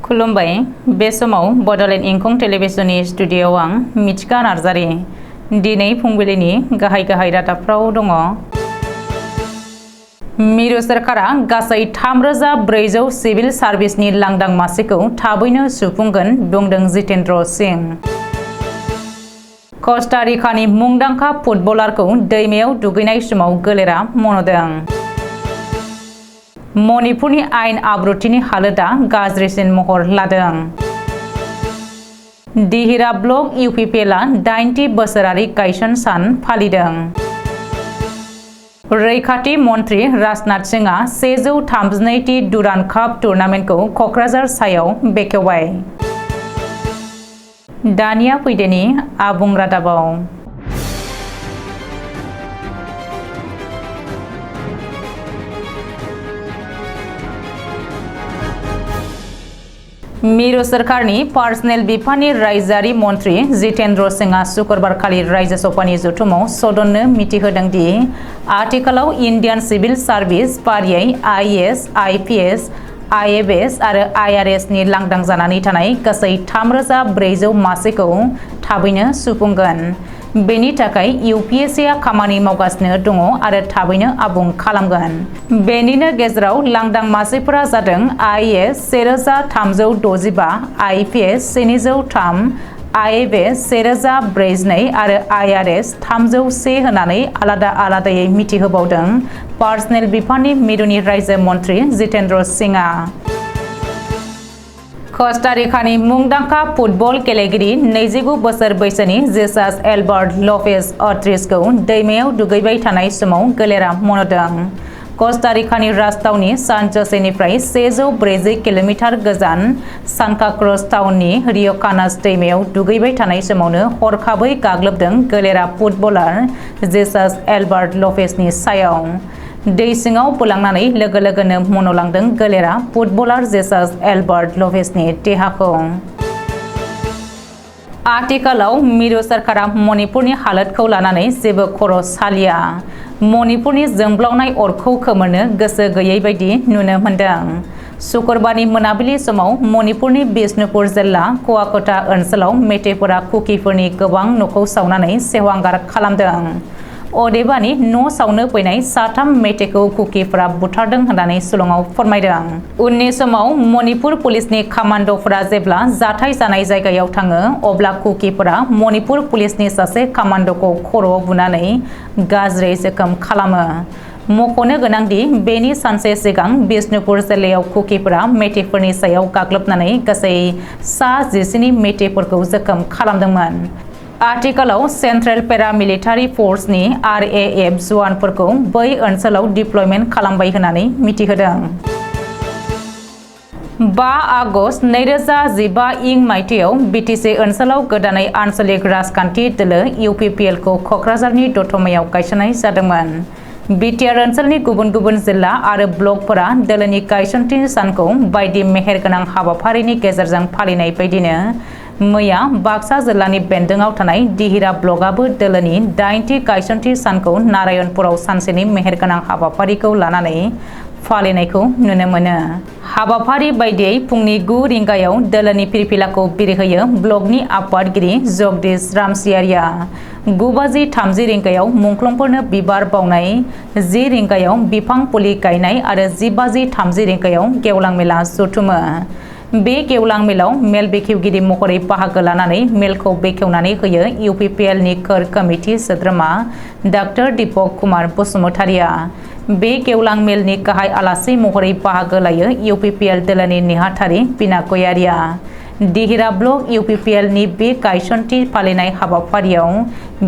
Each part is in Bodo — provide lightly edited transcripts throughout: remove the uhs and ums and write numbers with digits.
खुलुमबाय बे समाव बडलेण्ड इंखं टेलिभिजननि स्टुडियोआव आं मिथिका नार्जारी दिनै फुंबिलिनि गाहाय रादाबफ्राव दङ। मिरु सरकारा गासै 3400 सिविल सार्भिसनि लांदां मासिखौ थाबैनो सुफुंगोन बुंदों जितेन्द्र सिंह। कस्टारिकानि मुंदांखा फुटबलारखौ दैमायाव दुगैनाय समाव गोलेरा मन'दों। मणिपुरनि आयेन आब्रुथिनि हालोदा गाज्रिसिन महर लादों। दिहिरा ब्लक इउपिपिएलआ 80 बोसोरारि गायसन सान फालिदों। रैखाथि मन्त्री राजनाथ सिंहआ 132 डुरान्ड काप टुर्नामेन्टखौ क'क्राझार सायाव बेखेवबाय। दानिया फैदोनि आबुं रादाबाव। मिरु सरकारनि पार्सनेल बिफाननि रायजोआरि मन्त्री जितेन्द्र सिंहआ शुक्रबारखालि राज्य सभानि जथुमाव सदननो मिथिहोदों दि आथिखालाव इन्डियान सिभिल सार्भिस फारियै आईएएस, आईपीएस, आईएफएस आरो आईआरएसनि लांदां जानानै थानाय गासै 3400 मासिखौ थाबैनो सुफुंगोन। बेनि थाखाय यूपीएससीआ खामानि मावगासिनो दङ आरो थाबैनो आबुं खालामगोन। बेनिनो गेजेराव लांदां मासिफोरा जादों आईएएस 1365, आईपीएस 703, आईएफएस 1042 आरो आईआरएस 301 होनानै आलादायै मिथिहोबावदों पार्सनेल बिफाननि मिरुनि रायजो मन्त्री जितेन्द्र सिंहआ। कस्टारिकानि मुंदांखा फुटबल गेलेगिरि 29 बोसोर बैसोनि जेसास एल्बार्ट लपेज अट्रिसखौ दैमायाव दुगैबाय थानाय समाव गोलेरा मन'दों। कस्टारिकानि राजथावनि सान जसेनिफ्राय 140 किल'मिटार गोजान सांता क्रुज टाउननि रिय'कानास दैमायाव दुगैबाय थानाय समावनो हरखाबै गाग्लोबदों गोलेरा फुटबलार जेसास एल्बार्ट लपेजनि सायाव। दै सिङाव बोलांनानै लोगो लोगोनो मन'लांदों गोलेरा फुटबलार जेसास एल्बार्ट लपेजनि देहाखौ। आथिखालाव मिरु सरकारा मणिपुरनि हालोदखौ लानानै जेबो खर' सालिया। मणिपुरनि जोंब्लावनाय अरखौ खोमोरनो गोसो गैयै बायदि नुनो मोन्दों। शुक्रबारनि मोनाबिलि समाव मणिपुरनि बिष्णुपुर जिल्ला कुवाकोटा ओनसोलाव मेथेइफोरा कुकिफोरनि गोबां न'खौ सावनानै सेवहांगार खालामदों। अदेबानि न' सावनो फैनाय 3 मेथेइखौ कुकिफोरा बुथारदों होननानै शिलंआव फोरमायदों। उननि समाव मणिपुर पुलिसनि कामान्ड'फोरा जेब्ला जाथाय जानाय जायगायाव थाङो अब्ला कुकिफोरा मणिपुर पुलिसनि सासे कामान्ड'खौ खर'आव बुनानै गाज्रि जोखोम खालामो। मख'नो गोनांदि बेनि सानसे सिगां बिष्णुपुर जिल्लायाव कुकिफोरा मेथेइफोरनि सायाव गाग्लोबनानै गासै 19 मेथेइफोरखौ जोखोम खालामदोंमोन। आथिखालाव सेन्ट्रेल पेरामिलिटारि फर्सनि आरएएफ जवानफोरखौ बै ओनसोलाव डिप्लयमेन्ट खालामबाय होननानै मिथिहोदों। 5 आगस्ट 2015 मायथाइयाव बिटिसि ओनसोलाव गोदानै आन्चलिक राजखान्थि दोलो यूपीपीएलखौ क'क्राझारनि दतमायाव गायसननाय जादोंमोन। बिटिआर ओनसोलनि गुबुन गुबुन जिल्ला आरो ब्लकफोरा दोलोनि गायसनथि सानखौ बायदि मेहेरगोनां हाबाफारिनि गेजेरजों फालिनाय बायदिनो मैया बाक्सा जिल्लानि बेन्दोंआव थानाय दिहिरा ब्लकआबो दोलोनि 80थि गायसनथि सानखौ नारायणपुराव सानसेनि मेहेरगोनां हाबाफारिखौ लानानै फालिनायखौ नुनो मोनो। हाबाफारि बायदियै फुंनि 9 रिंगायाव दोलोनि फिरफिलाखौ बिरहोयो ब्लकनि आफादगिरि जगदीश रामसियारिया। 9:30 रिंगायाव मुंख्लंफोरनो बिबार बावनाय, 10 रिंगायाव बिफां फुलि गायनाय आरो 10:30 रिंगायाव गेवलां मेला जथुमो। बे गेवलां मेलाव मेल बेखेवगिरि महरै बाहागो लानानै मेलखौ बेखेवनानै होयो यूपीपीएलनि कोर कमिटि सोद्रोमा डॉ दीपक कुमार बसुमतारिया। बे गेवलां मेलनि गाहाय आलासि महरै बाहागो लायो यूपीपीएल दोलोनि नेहाथारि बिना गयारिया। दिहिरा ब्लक यूपीपीएलनि बे गायसनथि फालिनाय हाबाफारियाव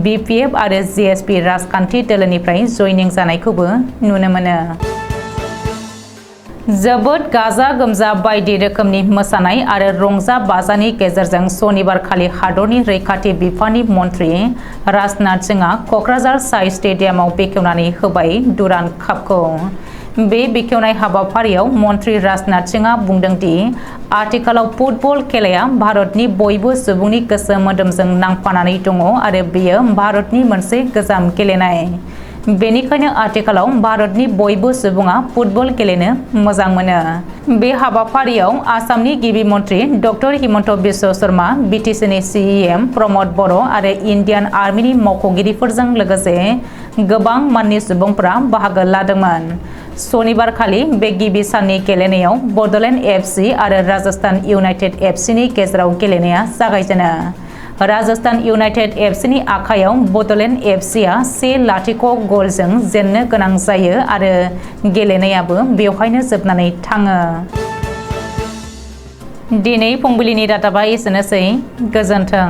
बीपीएफ आरो जीएसपी राजखान्थि दोलोनिफ्राय जयनिं जानायखौबो नुनो मोनो। जोबोद गाजा गोमजा बायदि रोखोमनि मोसानाय आरो रंजा बाजानि गेजेरजों सनिबारखालि हादरनि रैखाथि बिफाननि मन्त्री राजनाथ सिंहआ क'क्राझार साइ स्टेडियामाव बेखेवनानै होबाय डुरान्ड कापखौ। बे बेखेवनाय हाबाफारियाव मन्त्री राजनाथ सिंहआ बुंदों दि आथिखालाव फुटबल खेलाया भारतनि बयबो सुबुंनि गोसो मोदोमजों नांफानानै दङ आरो बेयो भारतनि मोनसे गोजाम गेलेनाय। बेनिखायनो आथिखालाव भारतनि बयबो सुबुङा फुटबल गेलेनो मोजां मोनो। बे हाबाफारियाव आसामनि गिबि मन्त्रि डक्टर हिमन्त बिश्व शर्मा, बिटिसिनि सिएम प्रमद बर' आरो इन्डियान आर्मिनि मावख'गिरिफोरजों लोगोसे गोबां माननि सुबुंफोरा बाहागो लादोंमोन। सनिबारखालि बे गिबि साननि गेलेनायाव बड'लेण्ड एफसि आरो राजस्थान इउनाइटेड एफसिनि गेजेराव गेलेनाया जागायजेनो। राजस्थान इउनाइटेड एफसिनि आखायाव बड'लेण्ड एफसिआ 1-0 गलजों जेननो गोनां जायो आरो गेलेनायाबो बेवहायनो जोबनानै थाङो। दिनै फुंबिलिनि रादाबा एसेनोसै। गोजोन्थों।